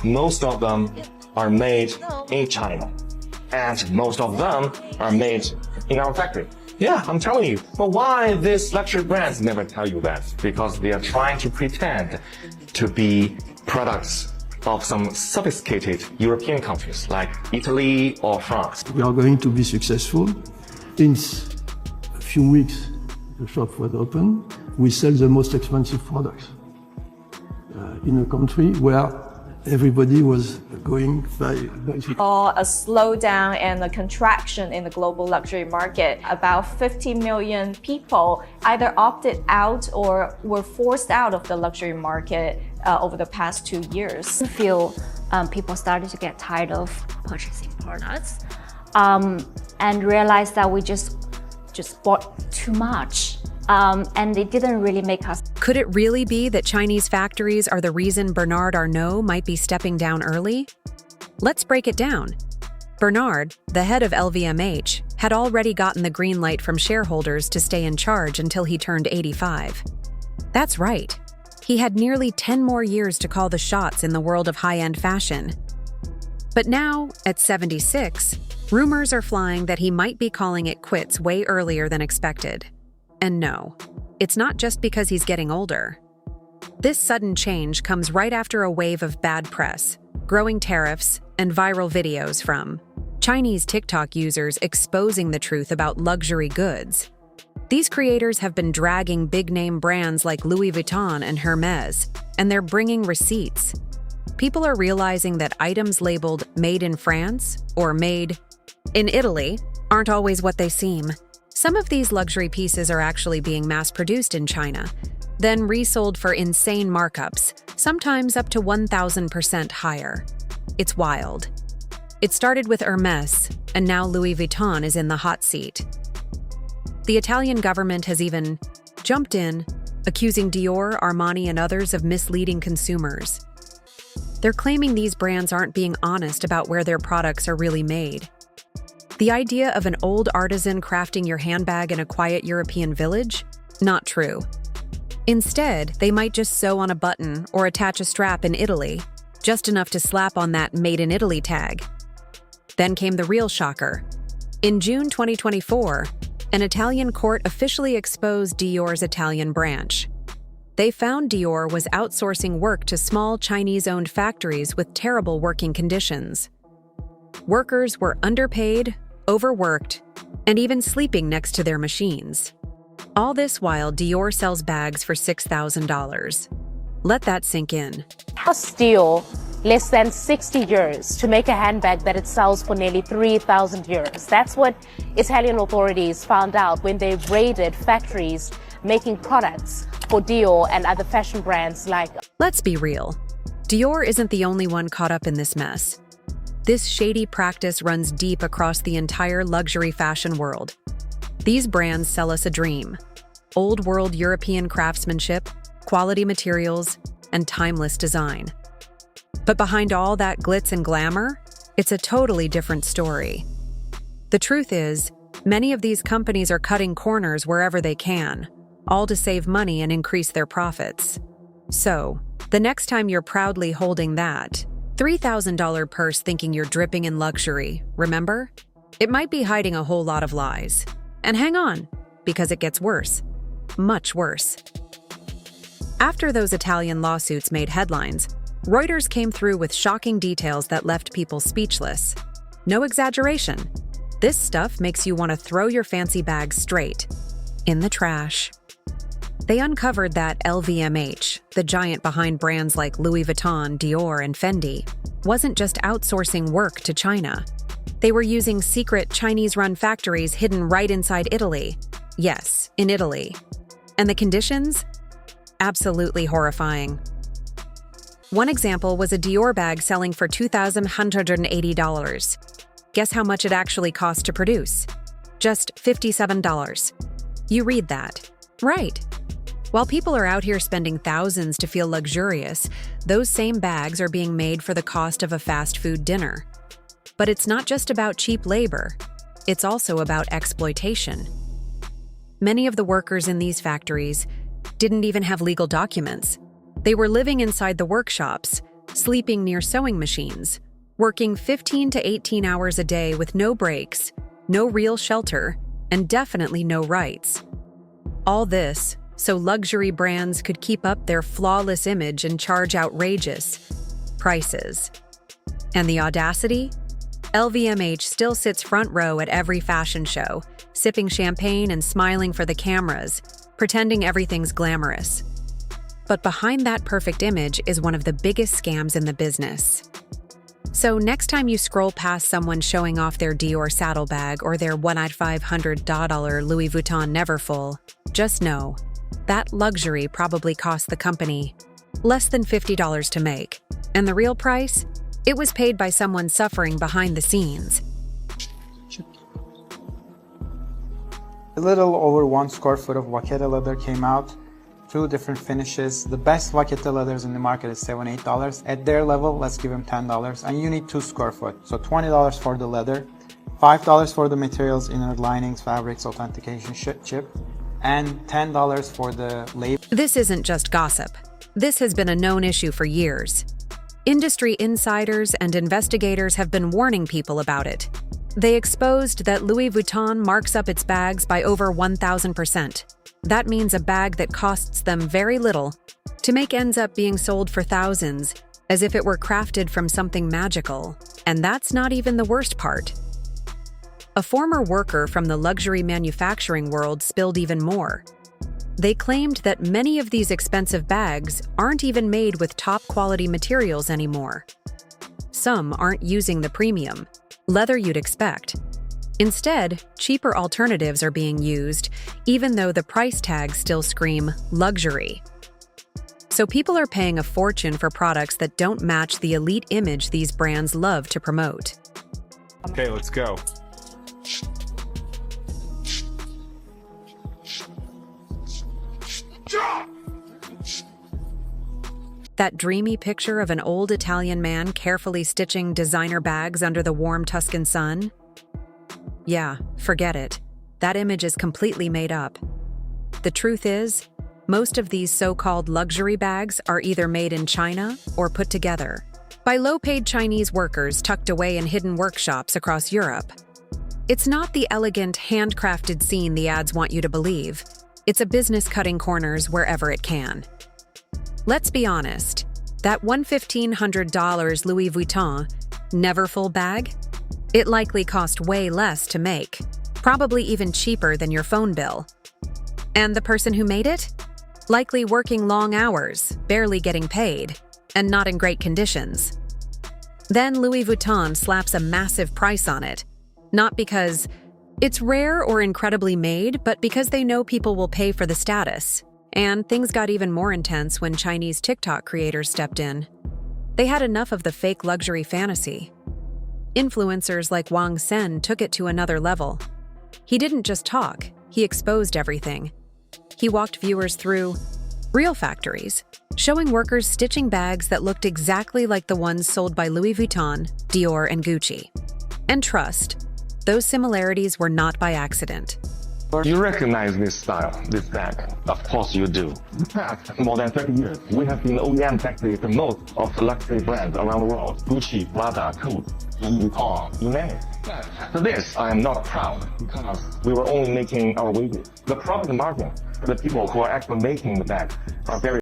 most of them are made in China. And most of them are made in our factory. Yeah, I'm telling you. But why these luxury brands never tell you that? Because they are trying to pretend to be products of some sophisticated European countries like Italy or France. We are going to be successful. Since a few weeks the shop was open, we sell the most expensive products in a country where everybody was going by a slowdown and a contraction in the global luxury market. About 50 million people either opted out or were forced out of the luxury market over the past 2 years. I feel people started to get tired of purchasing products and realized that we just bought too much. And it didn't really make us. Could it really be that Chinese factories are the reason Bernard Arnault might be stepping down early? Let's break it down. Bernard, the head of LVMH, had already gotten the green light from shareholders to stay in charge until he turned 85. That's right. He had nearly 10 more years to call the shots in the world of high-end fashion. But now, at 76, rumors are flying that he might be calling it quits way earlier than expected. And no, it's not just because he's getting older. This sudden change comes right after a wave of bad press, growing tariffs, and viral videos from Chinese TikTok users exposing the truth about luxury goods. These creators have been dragging big-name brands like Louis Vuitton and Hermès, and they're bringing receipts. People are realizing that items labeled "Made in France" or "Made in Italy" aren't always what they seem. Some of these luxury pieces are actually being mass-produced in China, then resold for insane markups, sometimes up to 1,000% higher. It's wild. It started with Hermès, and now Louis Vuitton is in the hot seat. The Italian government has even jumped in, accusing Dior, Armani, and others of misleading consumers. They're claiming these brands aren't being honest about where their products are really made. The idea of an old artisan crafting your handbag in a quiet European village? Not true. Instead, they might just sew on a button or attach a strap in Italy, just enough to slap on that "Made in Italy" tag. Then came the real shocker. In June 2024, an Italian court officially exposed Dior's Italian branch. They found Dior was outsourcing work to small Chinese-owned factories with terrible working conditions. Workers were underpaid, overworked, and even sleeping next to their machines. All this while Dior sells bags for $6,000. Let that sink in. Costs Dior less than 60 years to make a handbag that it sells for nearly 3,000 euros. That's what Italian authorities found out when they raided factories making products for Dior and other fashion brands like... Let's be real. Dior isn't the only one caught up in this mess. This shady practice runs deep across the entire luxury fashion world. These brands sell us a dream: old-world European craftsmanship, quality materials, and timeless design. But behind all that glitz and glamour, it's a totally different story. The truth is, many of these companies are cutting corners wherever they can, all to save money and increase their profits. So, the next time you're proudly holding that $3,000 purse thinking you're dripping in luxury, remember? It might be hiding a whole lot of lies. And hang on, because it gets worse. Much worse. After those Italian lawsuits made headlines, Reuters came through with shocking details that left people speechless. No exaggeration. This stuff makes you want to throw your fancy bag straight in the trash. They uncovered that LVMH, the giant behind brands like Louis Vuitton, Dior, and Fendi, wasn't just outsourcing work to China. They were using secret Chinese-run factories hidden right inside Italy. Yes, in Italy. And the conditions? Absolutely horrifying. One example was a Dior bag selling for $2,180. Guess how much it actually cost to produce? Just $57. You read that. Right. While people are out here spending thousands to feel luxurious, those same bags are being made for the cost of a fast food dinner. But it's not just about cheap labor. It's also about exploitation. Many of the workers in these factories didn't even have legal documents. They were living inside the workshops, sleeping near sewing machines, working 15 to 18 hours a day with no breaks, no real shelter, and definitely no rights. All this so luxury brands could keep up their flawless image and charge outrageous prices. And the audacity? LVMH still sits front row at every fashion show, sipping champagne and smiling for the cameras, pretending everything's glamorous. But behind that perfect image is one of the biggest scams in the business. So next time you scroll past someone showing off their Dior saddlebag or their $1,500 Louis Vuitton Neverfull, just know that luxury probably cost the company less than $50 to make. And the real price? It was paid by someone suffering behind the scenes. A little over 1 square foot of vaqueta leather came out. 2 different finishes. The best vaqueta leathers in the market is $7, $8. At their level, let's give them $10. And you need 2 square foot. So $20 for the leather, $5 for the materials, inner linings, fabrics, authentication, chip, and $10 for the label. This isn't just gossip. This has been a known issue for years. Industry insiders and investigators have been warning people about it. They exposed that Louis Vuitton marks up its bags by over 1,000%. That means a bag that costs them very little to make ends up being sold for thousands, as if it were crafted from something magical. And that's not even the worst part. A former worker from the luxury manufacturing world spilled even more. They claimed that many of these expensive bags aren't even made with top-quality materials anymore. Some aren't using the premium leather you'd expect. Instead, cheaper alternatives are being used, even though the price tags still scream luxury. So people are paying a fortune for products that don't match the elite image these brands love to promote. Okay, let's go. That dreamy picture of an old Italian man carefully stitching designer bags under the warm Tuscan sun? Yeah, forget it. That image is completely made up. The truth is, most of these so-called luxury bags are either made in China or put together by low-paid Chinese workers tucked away in hidden workshops across Europe. It's not the elegant, handcrafted scene the ads want you to believe. It's a business cutting corners wherever it can. Let's be honest, that $1,500 Louis Vuitton Neverfull bag? It likely cost way less to make, probably even cheaper than your phone bill. And the person who made it? Likely working long hours, barely getting paid, and not in great conditions. Then Louis Vuitton slaps a massive price on it, not because it's rare or incredibly made, but because they know people will pay for the status. And things got even more intense when Chinese TikTok creators stepped in. They had enough of the fake luxury fantasy. Influencers like Wang Sen took it to another level. He didn't just talk, he exposed everything. He walked viewers through real factories, showing workers stitching bags that looked exactly like the ones sold by Louis Vuitton, Dior, and Gucci. And trust, those similarities were not by accident. You recognize this style, this bag? Of course you do. In the past more than 30 years, we have been OEM factory for most of the luxury brands around the world. Gucci, Prada, Coach, Louis Vuitton, you name it. For this, I am not proud because we were only making our wages. The profit margin for the people who are actually making the bag are very